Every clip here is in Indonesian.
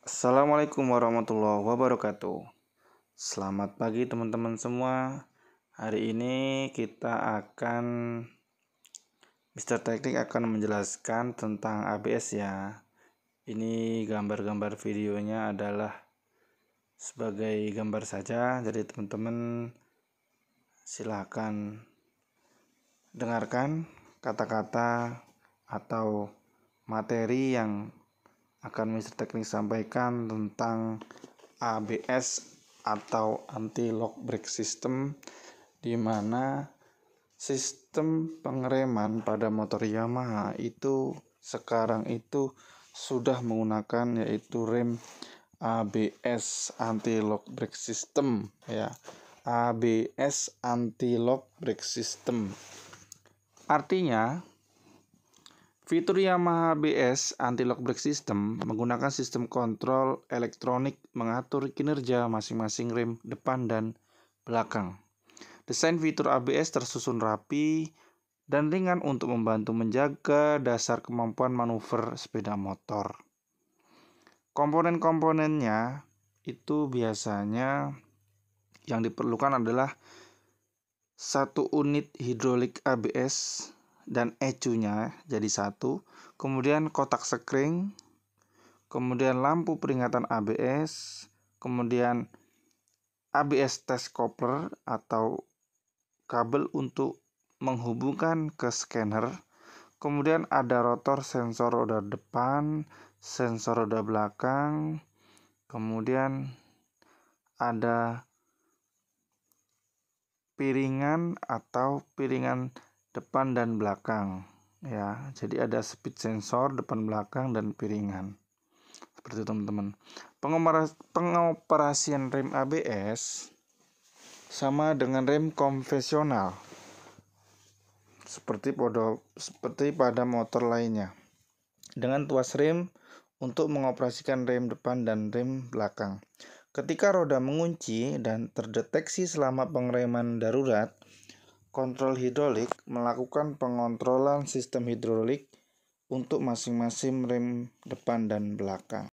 Assalamualaikum warahmatullahi wabarakatuh. Selamat pagi teman-teman semua. Hari ini Mr. Teknik akan menjelaskan tentang ABS ya. Ini gambar-gambar videonya adalah sebagai gambar saja. Jadi teman-teman silahkan dengarkan kata-kata atau materi yang akan Mr. Teknik sampaikan tentang ABS atau anti-lock brake system, di mana sistem pengereman pada motor Yamaha itu sekarang itu sudah menggunakan yaitu rem ABS anti-lock brake system ya. ABS anti-lock brake system. Artinya fitur Yamaha ABS anti-lock brake system menggunakan sistem kontrol elektronik mengatur kinerja masing-masing rem depan dan belakang. Desain fitur ABS tersusun rapi dan ringan untuk membantu menjaga dasar kemampuan manuver sepeda motor. Komponen-komponennya itu biasanya yang diperlukan adalah satu unit hidrolik ABS dan ECU-nya jadi satu, kemudian kotak sekring, kemudian lampu peringatan ABS, kemudian ABS test coupler atau kabel untuk menghubungkan ke scanner, kemudian ada rotor sensor roda depan, sensor roda belakang, kemudian ada piringan atau piringan depan dan belakang ya. Jadi ada speed sensor depan belakang dan piringan. Seperti itu teman-teman. Pengoperasian rem ABS sama dengan rem konvensional seperti pada motor lainnya, dengan tuas rem untuk mengoperasikan rem depan dan rem belakang. Ketika roda mengunci dan terdeteksi selama pengereman darurat, kontrol hidrolik melakukan pengontrolan sistem hidrolik untuk masing-masing rem depan dan belakang.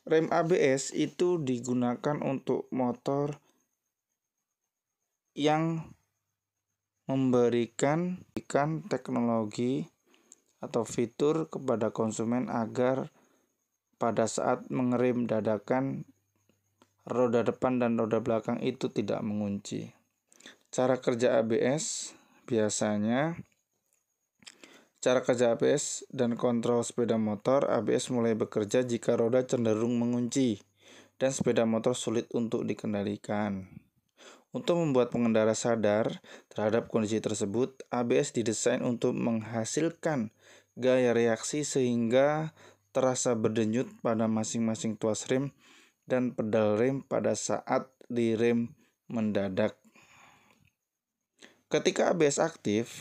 Rem ABS itu digunakan untuk motor yang memberikan teknologi atau fitur kepada konsumen agar pada saat mengerem dadakan roda depan dan roda belakang itu tidak mengunci. Cara kerja ABS dan kontrol sepeda motor. ABS mulai bekerja jika roda cenderung mengunci dan sepeda motor sulit untuk dikendalikan. Untuk membuat pengendara sadar terhadap kondisi tersebut, ABS didesain untuk menghasilkan gaya reaksi sehingga terasa berdenyut pada masing-masing tuas rem dan pedal rem pada saat direm mendadak. Ketika ABS aktif,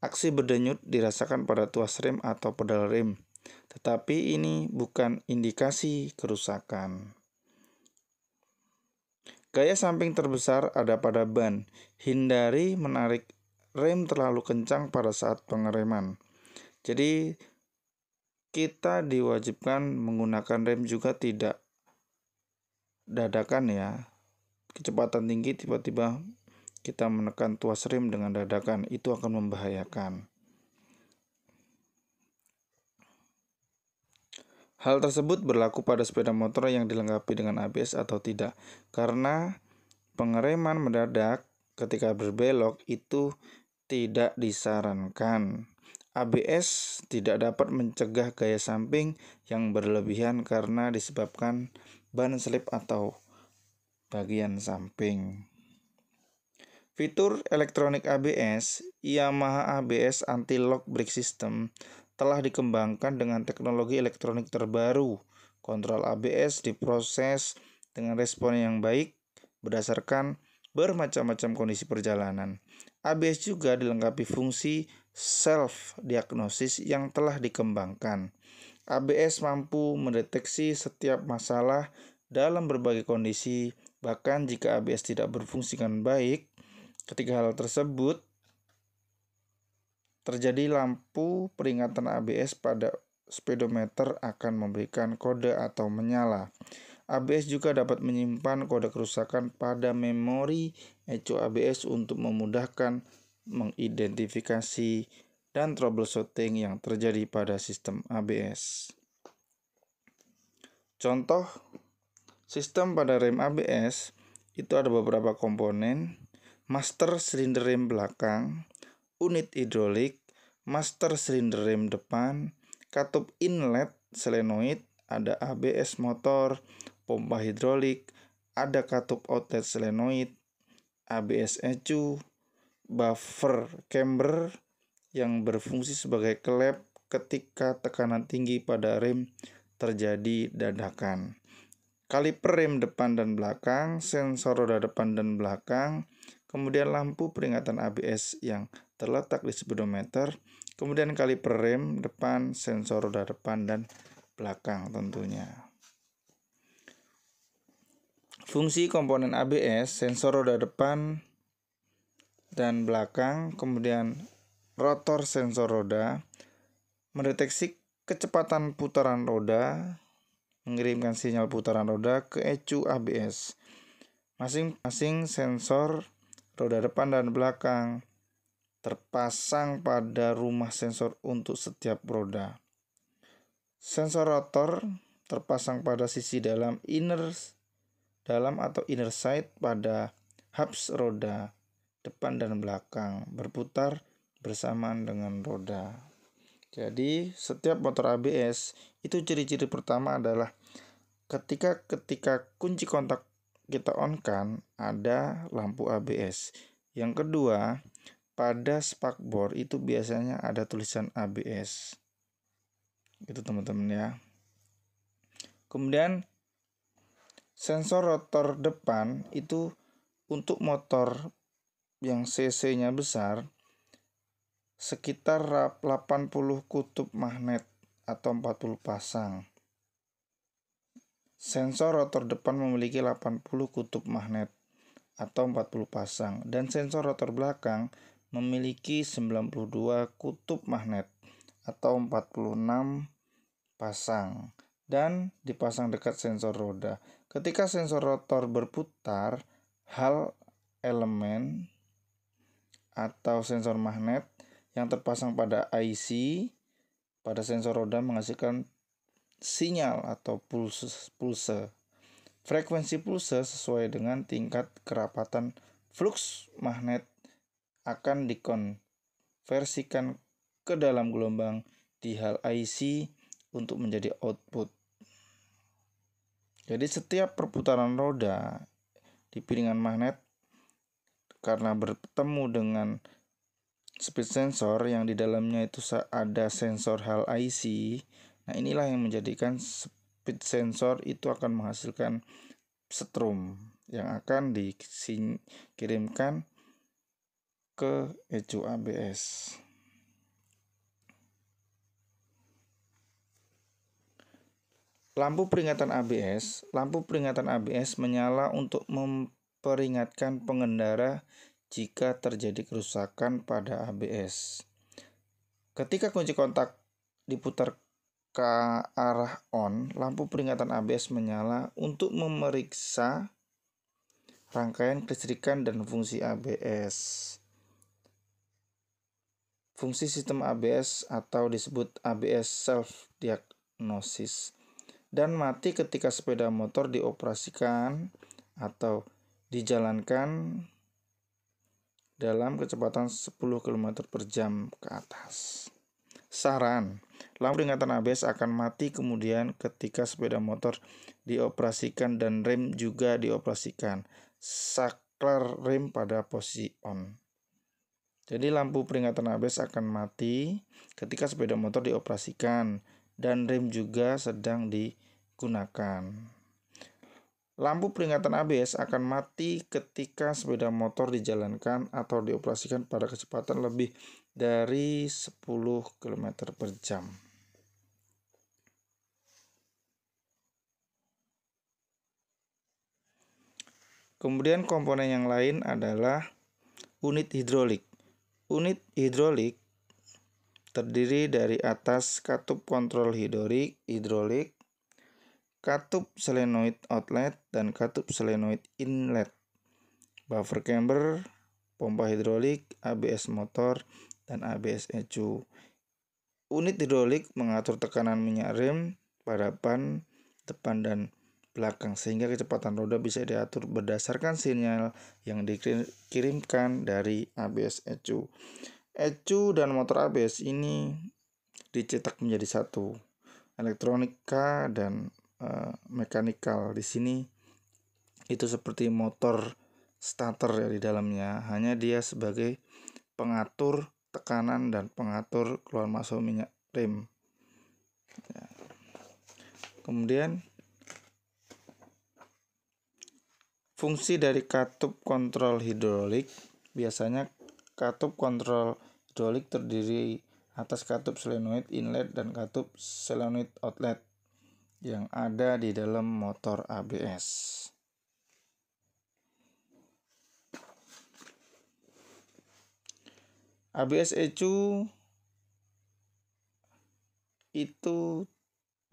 aksi berdenyut dirasakan pada tuas rem atau pedal rem, tetapi ini bukan indikasi kerusakan. Gaya samping terbesar ada pada ban. Hindari menarik rem terlalu kencang pada saat pengereman. Jadi kita diwajibkan menggunakan rem juga tidak dadakan ya. Kecepatan tinggi tiba-tiba kita menekan tuas rem dengan dadakan, itu akan membahayakan. Hal tersebut berlaku pada sepeda motor yang dilengkapi dengan ABS atau tidak, karena pengereman mendadak ketika berbelok itu tidak disarankan. ABS tidak dapat mencegah gaya samping yang berlebihan karena disebabkan ban slip atau bagian samping. Fitur elektronik ABS, Yamaha ABS Anti-Lock Brake System telah dikembangkan dengan teknologi elektronik terbaru. Kontrol ABS diproses dengan respon yang baik berdasarkan bermacam-macam kondisi perjalanan. ABS juga dilengkapi fungsi self-diagnosis yang telah dikembangkan. ABS mampu mendeteksi setiap masalah dalam berbagai kondisi, bahkan jika ABS tidak berfungsi dengan baik. Ketiga hal tersebut terjadi lampu peringatan ABS pada speedometer akan memberikan kode atau menyala. ABS juga dapat menyimpan kode kerusakan pada memori ECU ABS untuk memudahkan mengidentifikasi dan troubleshooting yang terjadi pada sistem ABS. Contoh sistem pada rem ABS itu ada beberapa komponen: master silinder rem belakang, unit hidrolik, master silinder rem depan, katup inlet solenoid, ada ABS motor, pompa hidrolik, ada katup outlet solenoid, ABS ECU, buffer camber yang berfungsi sebagai klep ketika tekanan tinggi pada rem terjadi dadakan, kaliper rem depan dan belakang, sensor roda depan dan belakang, kemudian lampu peringatan ABS yang terletak di speedometer, kemudian kaliper rem depan, sensor roda depan dan belakang tentunya. Fungsi komponen ABS, sensor roda depan dan belakang, kemudian rotor sensor roda, mendeteksi kecepatan putaran roda, mengirimkan sinyal putaran roda ke ECU ABS. Masing-masing sensor roda depan dan belakang terpasang pada rumah sensor untuk setiap roda. Sensor rotor terpasang pada sisi dalam atau inner side pada hubs roda depan dan belakang, berputar bersamaan dengan roda. Jadi setiap motor ABS itu ciri-ciri pertama adalah ketika kunci kontak kita on-kan ada lampu ABS. Yang kedua, pada spakbor itu biasanya ada tulisan ABS. Itu teman-teman ya. Kemudian sensor rotor depan itu untuk motor yang cc-nya besar sekitar 80 kutub magnet atau 40 pasang. Sensor rotor depan memiliki 80 kutub magnet atau 40 pasang dan sensor rotor belakang memiliki 92 kutub magnet atau 46 pasang dan dipasang dekat sensor roda. Ketika sensor rotor berputar, hal elemen atau sensor magnet yang terpasang pada IC pada sensor roda menghasilkan sinyal atau pulse. Frekuensi pulse sesuai dengan tingkat kerapatan flux magnet akan dikonversikan ke dalam gelombang di hal IC untuk menjadi output. Jadi setiap perputaran roda di piringan magnet karena bertemu dengan speed sensor yang di dalamnya itu ada sensor hal IC. Nah, inilah yang menjadikan speed sensor itu akan menghasilkan strom yang akan dikirimkan ke ECU ABS. Lampu peringatan ABS menyala untuk memperingatkan pengendara jika terjadi kerusakan pada ABS. Ketika kunci kontak diputar ke arah on, lampu peringatan ABS menyala untuk memeriksa rangkaian kelistrikan dan fungsi ABS. Fungsi sistem ABS atau disebut ABS self diagnosis dan mati ketika sepeda motor dioperasikan atau dijalankan dalam kecepatan 10 km per jam ke atas. Saran, lampu peringatan ABS akan mati kemudian ketika sepeda motor dioperasikan dan rem juga dioperasikan. Saklar rem pada posisi on. Jadi lampu peringatan ABS akan mati ketika sepeda motor dioperasikan dan rem juga sedang digunakan. Lampu peringatan ABS akan mati ketika sepeda motor dijalankan atau dioperasikan pada kecepatan lebih dari 10 km per jam. Kemudian komponen yang lain adalah unit hidrolik. Unit hidrolik terdiri dari atas katup kontrol hidrolik, katup solenoid outlet, dan katup solenoid inlet, buffer camber, pompa hidrolik, ABS motor, dan ABS ECU. Unit hidrolik mengatur tekanan minyak rem pada ban depan dan belakang sehingga kecepatan roda bisa diatur berdasarkan sinyal yang dikirimkan dari ABS ECU. ECU dan motor ABS ini dicetak menjadi satu. Elektronika dan mekanikal di sini itu seperti motor starter ya di dalamnya. Hanya dia sebagai pengatur tekanan dan pengatur keluar masuk minyak rem. Ya. Kemudian fungsi dari katup kontrol hidrolik, biasanya katup kontrol hidrolik terdiri atas katup solenoid inlet dan katup solenoid outlet yang ada di dalam motor ABS. ABS ECU itu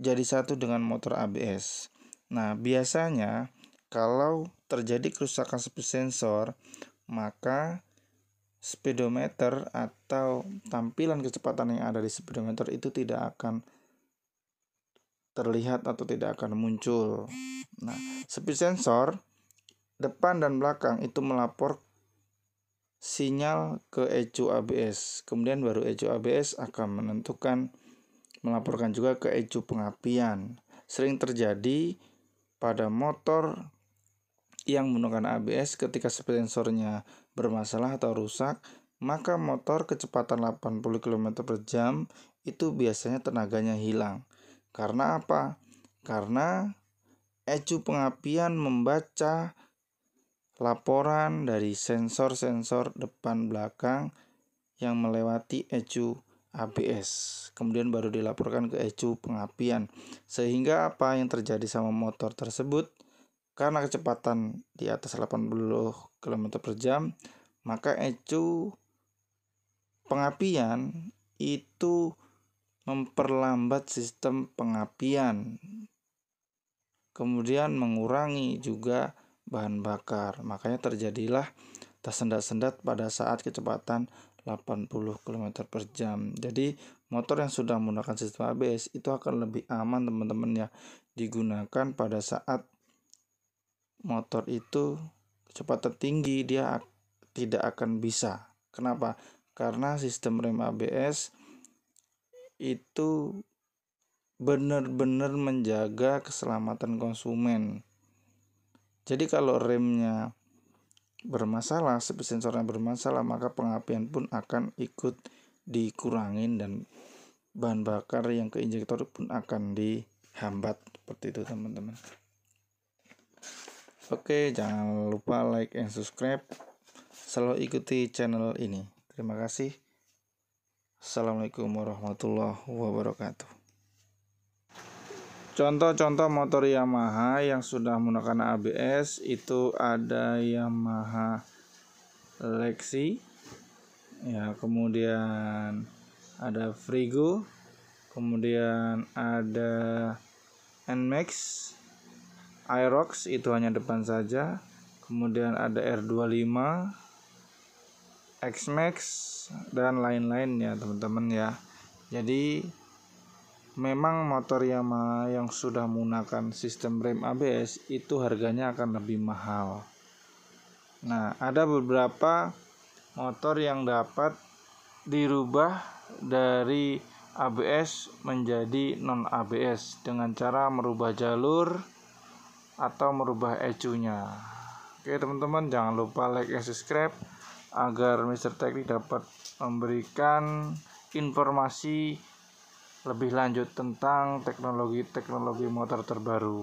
jadi satu dengan motor ABS. Nah, biasanya kalau terjadi kerusakan speed sensor, maka speedometer atau tampilan kecepatan yang ada di speedometer itu tidak akan terlihat atau tidak akan muncul. Nah, speed sensor depan dan belakang itu melapor sinyal ke ECU ABS. Kemudian baru ECU ABS akan melaporkan juga ke ECU pengapian. Sering terjadi pada motor yang menggunakan ABS ketika speed sensornya bermasalah atau rusak, maka motor kecepatan 80 km/jam itu biasanya tenaganya hilang. Karena apa? Karena ECU pengapian membaca laporan dari sensor-sensor depan belakang yang melewati ECU ABS. Kemudian baru dilaporkan ke ECU pengapian. Sehingga apa yang terjadi sama motor tersebut? Karena kecepatan di atas 80 km/jam, maka ECU pengapian itu memperlambat sistem pengapian. Kemudian mengurangi juga bahan bakar. Makanya terjadilah tersendat-sendat pada saat kecepatan 80 km/jam. Jadi motor yang sudah menggunakan sistem ABS itu akan lebih aman teman-teman ya, digunakan pada saat motor itu kecepatan tinggi dia tidak akan bisa. Kenapa? Karena sistem rem ABS itu benar-benar menjaga keselamatan konsumen. Jadi kalau remnya bermasalah, speed sensornya bermasalah, maka pengapian pun akan ikut dikurangin dan bahan bakar yang ke injektor pun akan dihambat. Seperti itu teman-teman. Oke, jangan lupa like and subscribe. Selalu ikuti channel ini. Terima kasih. Assalamualaikum warahmatullahi wabarakatuh. Contoh-contoh motor Yamaha yang sudah menggunakan ABS itu ada Yamaha Lexi, ya, kemudian ada Frigo, kemudian ada NMAX, Aerox itu hanya depan saja, kemudian ada R25, X-Max dan lain-lain ya teman-teman ya. Jadi memang motor Yamaha yang sudah menggunakan sistem rem ABS itu harganya akan lebih mahal. Nah, ada beberapa motor yang dapat dirubah dari ABS menjadi non ABS dengan cara merubah jalur atau merubah ECU-nya. Oke teman-teman, jangan lupa like dan subscribe agar Mr. Teknik dapat memberikan informasi lebih lanjut tentang teknologi motor terbaru.